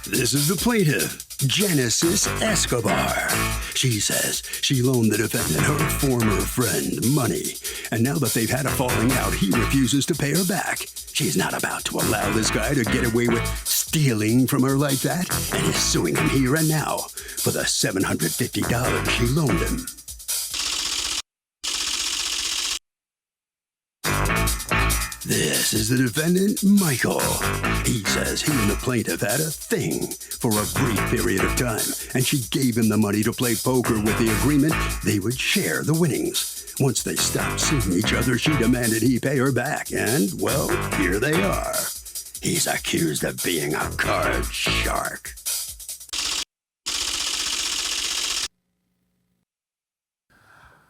This is the plaintiff, Genesis Escobar. She says she loaned the defendant, her former friend, money. And now that they've had a falling out, he refuses to pay her back. She's not about to allow this guy to get away with stealing from her like that, and is suing him here and now for the $750 she loaned him. This is the defendant, Michael. He says he and the plaintiff had a thing for a brief period of time, and she gave him the money to play poker with the agreement they would share the winnings. Once they stopped seeing each other, she demanded he pay her back, and, well, here they are. He's accused of being a card shark.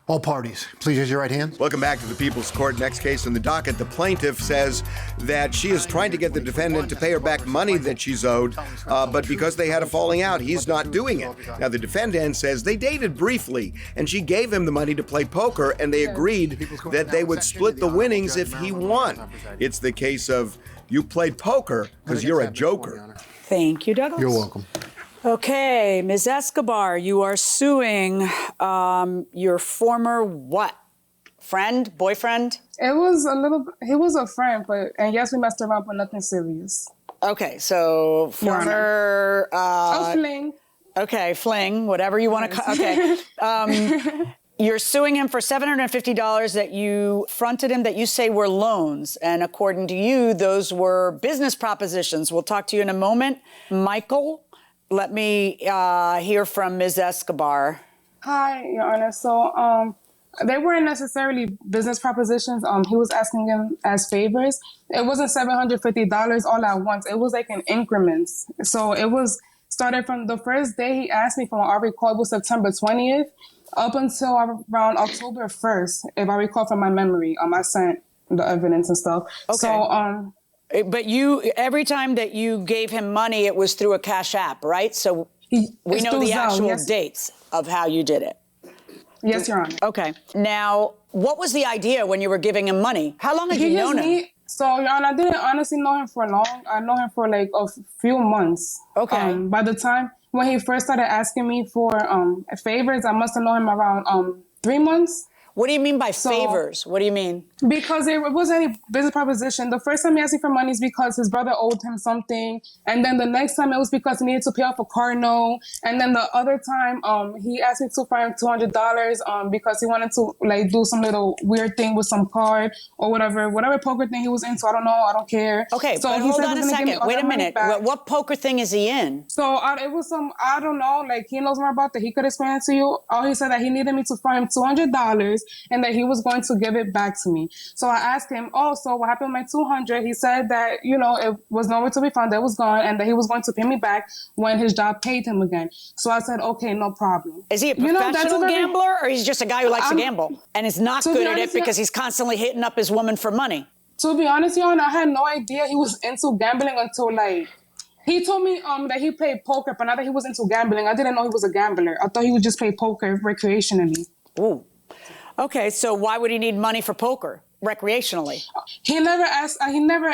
All parties, please raise your right hands. Welcome back to the People's Court. Next case in the docket. The plaintiff says that she is trying to get the defendant to pay her back money that she's owed, but because they had a falling out, he's not doing it. Now, the defendant says they dated briefly, and she gave him the money to play poker, and they agreed that they would split the winnings if he won. It's the case of you played poker because you're a joker. Thank you, Douglas. You're welcome. Okay, Ms. Escobar, you are suing your former what? Friend? Boyfriend? It was a little, he was a friend, and yes, we messed around, but nothing serious. Okay, so former... fling. Okay, fling, whatever you want to... Okay. You're suing him for $750 that you fronted him that you say were loans. And according to you, those were business propositions. We'll talk to you in a moment. Michael, let me hear from Ms. Escobar. Hi, Your Honor. So they weren't necessarily business propositions. He was asking them as favors. It wasn't $750 all at once. It was like in increments. So it was started from the first day he asked me, from what I recall, was September 20th. Up until around October 1st, if I recall from my memory. I sent the evidence and stuff. Okay. So, but you, every time that you gave him money, it was through a Cash App, right? So we know the actual dates of how you did it. Yes, Your Honor. Okay. Now, what was the idea when you were giving him money? How long had you known him? So, Your Honor, I didn't honestly know him for long. I know him for like a few months. Okay. By the time when he first started asking me for favors, I must have known him around 3 months. What do you mean by favors? What do you mean? Because it wasn't any business proposition. The first time he asked me for money is because his brother owed him something. And then the next time it was because he needed to pay off a car note. And then the other time he asked me to find him $200 because he wanted to like do some little weird thing with some card or whatever poker thing he was into. I don't know. I don't care. Okay, so but hold on a second. Wait a minute. What poker thing is he in? So it was some, I don't know, like he knows more about that. He could explain it to you. All he said that he needed me to find him $200 and that he was going to give it back to me. So I asked him, so what happened with my $200? He said that, it was nowhere to be found, that it was gone, and that he was going to pay me back when his job paid him again. So I said, okay, no problem. Is he a professional gambler, or he's just a guy who likes to gamble and is not good at it because he's constantly hitting up his woman for money? To be honest, Your Honor, I had no idea he was into gambling until he told me that he played poker, but not that he was into gambling. I didn't know he was a gambler. I thought he would just play poker recreationally. Ooh. Okay, so why would he need money for poker recreationally? He never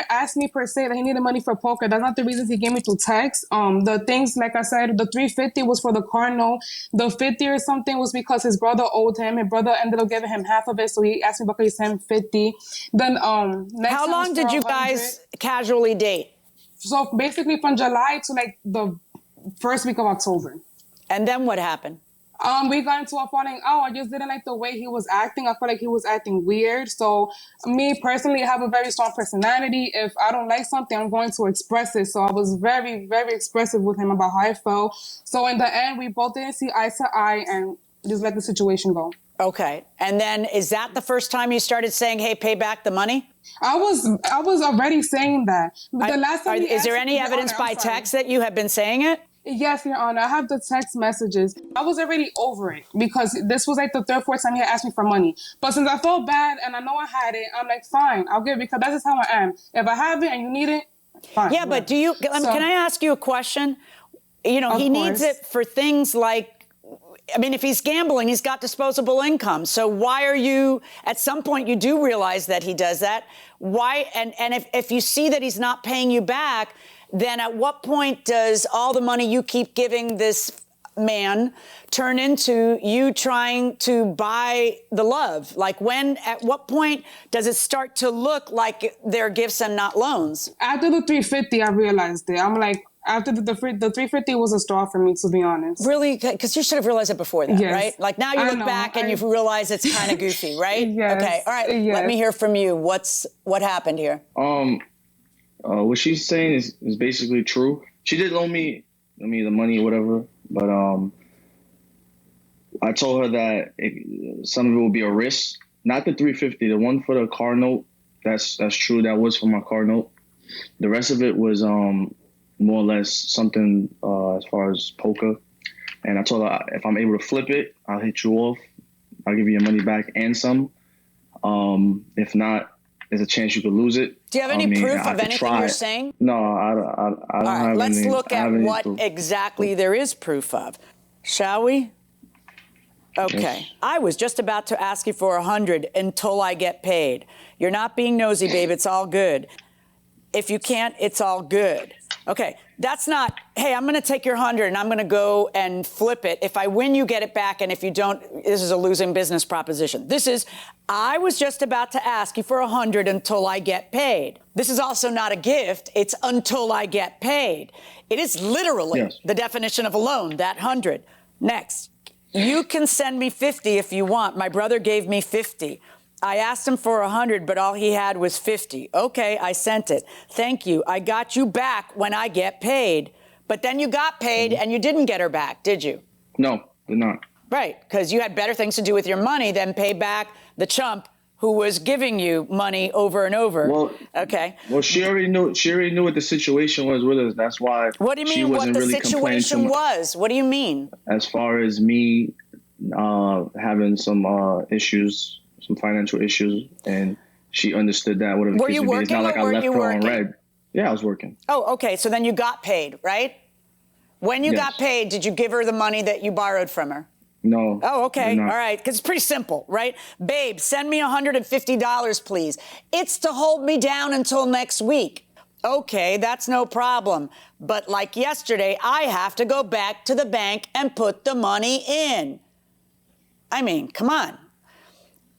asked me per se that he needed money for poker. That's not the reasons he gave me through text. The things, like I said, the $350 was for the car note. The 50 or something was because his brother owed him. His brother ended up giving him half of it, so he asked me because he sent him 50. Then how long did you guys casually date? So basically from July to like the first week of October. And then what happened? We got into a falling out. I just didn't like the way he was acting. I felt like he was acting weird. So me personally, I have a very strong personality. If I don't like something, I'm going to express it. So I was very, very expressive with him about how I felt. So in the end, we both didn't see eye to eye and just let the situation go. Okay. And then is that the first time you started saying, hey, pay back the money? I was already saying that. But the last time is there any evidence by text that you have been saying it? Yes, Your Honor. I have the text messages. I was already over it because this was like the third, fourth time he had asked me for money. But since I felt bad and I know I had it, I'm like, fine, I'll give it because that's just how I am. If I have it and you need it, fine. Yeah, but can I ask you a question? He needs it for things like, if he's gambling, he's got disposable income. So why are you, at some point you do realize that he does that. Why, and if you see that he's not paying you back, then at what point does all the money you keep giving this man turn into you trying to buy the love? Like at what point does it start to look like they're gifts and not loans? After the 350, I realized it. I'm like, after the 350 was a straw for me, to be honest. Really? Because you should have realized it before that, Yes. right? Like now you look back and you realize it's kind of goofy, right? Yes. Okay. All right. Yes. Let me hear from you. What happened here? What she's saying is basically true. She did loan me the money or whatever, but I told her that some of it will be a risk. Not the 350, the one for the car note. That's true. That was for my car note. The rest of it was more or less something as far as poker. And I told her, if I'm able to flip it, I'll hit you off. I'll give you your money back and some. If not, there's a chance you could lose it. Do you have any proof of anything you're saying? No, I don't All right, have let's any. look at what exactly there is proof of. Shall we? Okay. Yes. I was just about to ask you for 100 until I get paid. You're not being nosy, babe. It's all good. If you can't, it's all good. Okay, that's not, hey, I'm going to take your 100 and I'm going to go and flip it. If I win, you get it back. And if you don't, this is a losing business proposition. This is, I was just about to ask you for 100 until I get paid. This is also not a gift. It's until I get paid. It is literally the definition of a loan, that 100. Next, you can send me 50 if you want. My brother gave me 50. I asked him for 100, but all he had was 50. Okay, I sent it. Thank you. I got you back when I get paid. But then you got paid and you didn't get her back, did you? No, did not. Right, because you had better things to do with your money than pay back the chump who was giving you money over and over. Well, okay. Well, she already knew what the situation was with us. That's why. What do you mean? What the situation was? What do you mean? As far as me having some issues, some financial issues, and she understood that. Whatever. Were you working? It's not like I left her on red. Yeah, I was working. Oh, okay. So then you got paid, right? When you got paid, did you give her the money that you borrowed from her? No. Oh, okay. All right. Because it's pretty simple, right? Babe, send me $150, please. It's to hold me down until next week. Okay, that's no problem. But like yesterday, I have to go back to the bank and put the money in. I mean, come on.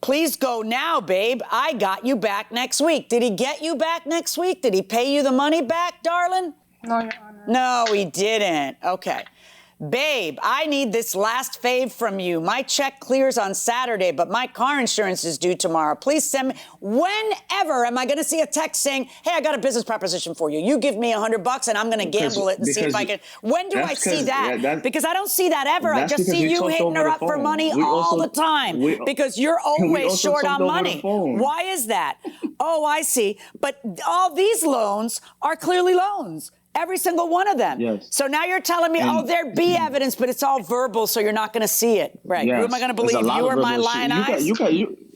Please go now, babe. I got you back next week. Did he get you back next week? Did he pay you the money back, darling? No, Your Honor. No, he didn't. Okay. Babe, I need this last fave from you. My check clears on Saturday, but my car insurance is due tomorrow. Please send me. Whenever am I going to see a text saying, hey, I got a business proposition for you. You give me $100 and I'm going to gamble it and see if I can. When do I see that? Because I don't see that ever. I just see you hitting her up for money all the time because you're always short on money. Why is that? Oh, I see. But all these loans are clearly loans. Every single one of them. Yes. So now you're telling me, there'd be evidence, but it's all verbal, so you're not going to see it. Right. Yes. Who am I going to believe? You or my lying eyes?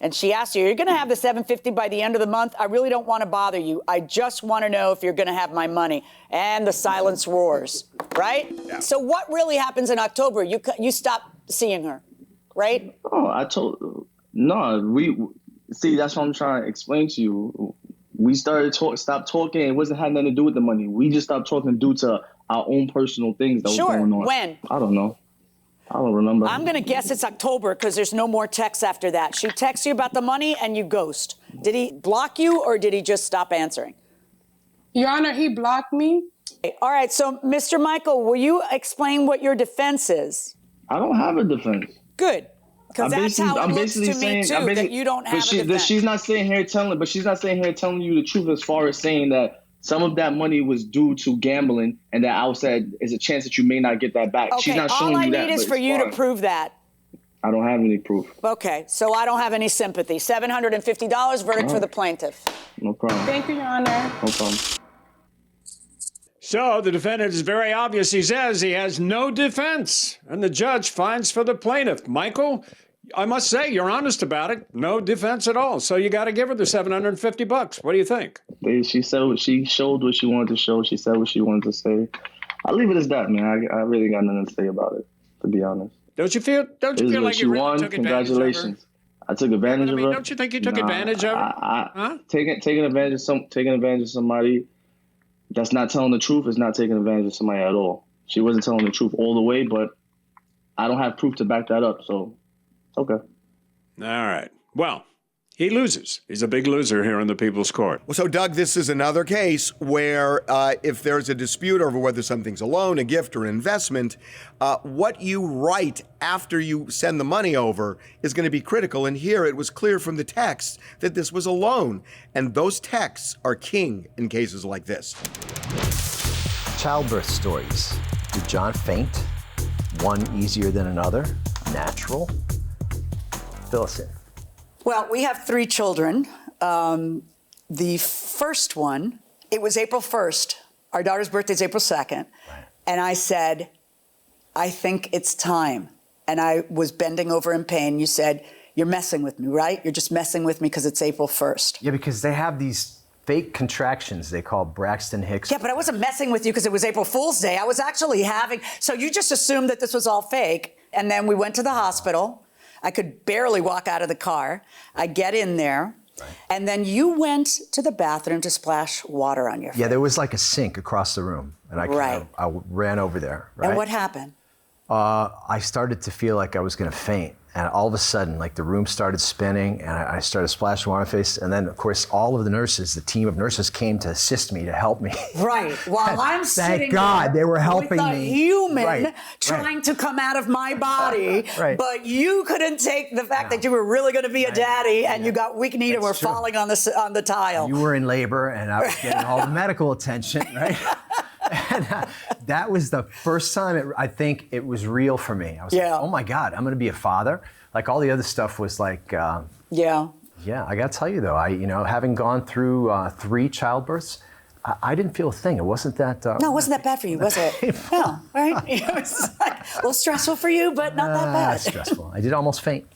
And she asked you, you're going to have the $750 by the end of the month. I really don't want to bother you. I just want to know if you're going to have my money. And the silence roars. Right? Yeah. So what really happens in October? You stop seeing her, right? Oh, see, that's what I'm trying to explain to you. We stopped talking. It wasn't had nothing to do with the money. We just stopped talking due to our own personal things that was going on. When? I don't know. I don't remember. I'm going to guess it's October because there's no more texts after that. She texts you about the money and you ghost. Did he block you or did he just stop answering? Your Honor, he blocked me. All right. So, Mr. Michael, will you explain what your defense is? I don't have a defense. Good. Because that's how it looks to me, too, that you don't have a defense. She's not sitting here telling you the truth as far as saying that some of that money was due to gambling and that I said there's a chance that you may not get that back. Okay, she's not showing you that. all I need is for you to prove that. I don't have any proof. Okay, so I don't have any sympathy. $750, verdict for the plaintiff. No problem. Thank you, Your Honor. No problem. So the defendant is very obvious. He says he has no defense, and the judge finds for the plaintiff. Michael, I must say, you're honest about it. No defense at all. So you got to give her the $750. What do you think? She showed what she wanted to show. She said what she wanted to say. I'll leave it as that, man. I really got nothing to say about it, to be honest. Don't you feel like you really took advantage of her? Congratulations. I took advantage of her. Don't you think you took advantage of her? Taking advantage of somebody. that's not telling the truth. It's not taking advantage of somebody at all. She wasn't telling the truth all the way, but I don't have proof to back that up. So, okay. All right. Well, he loses. He's a big loser here in the People's Court. Well, so, Doug, this is another case where if there's a dispute over whether something's a loan, a gift, or an investment, what you write after you send the money over is going to be critical. And here it was clear from the text that this was a loan. And those texts are king in cases like this. Childbirth stories. Did John faint? One easier than another? Natural? Fill us in. Well, we have 3 children. The first one, it was April 1st. Our daughter's birthday is April 2nd. Right. And I said, I think it's time. And I was bending over in pain. You said, you're messing with me, right? You're just messing with me because it's April 1st. Yeah, because they have these fake contractions they call Braxton Hicks. Yeah, but I wasn't messing with you because it was April Fool's Day. I was actually having, so you just assumed that this was all fake. And then we went to the hospital. I could barely walk out of the car. I get in there. Right. And then you went to the bathroom to splash water on your face. Yeah, there was like a sink across the room. And I ran over there. Right? And what happened? I started to feel like I was going to faint. And all of a sudden, like the room started spinning and I started splashing water on my face. And then, of course, all of the nurses, the team of nurses came to assist me, to help me. Right. While I'm sitting Thank God there they were helping with a me. human trying to come out of my body. Right. But you couldn't take the fact that you were really going to be a daddy and you got weak-kneed and were falling on the tile. You were in labor and I was getting all the medical attention, right? And that was the first time I think it was real for me. I was like, oh my God, I'm going to be a father. Like all the other stuff was like, yeah, I got to tell you though, having gone through 3 childbirths, I didn't feel a thing. It wasn't that. No, it wasn't that bad for you, was it? No, right? It was like a little stressful for you, but not that bad. Stressful. I did almost faint.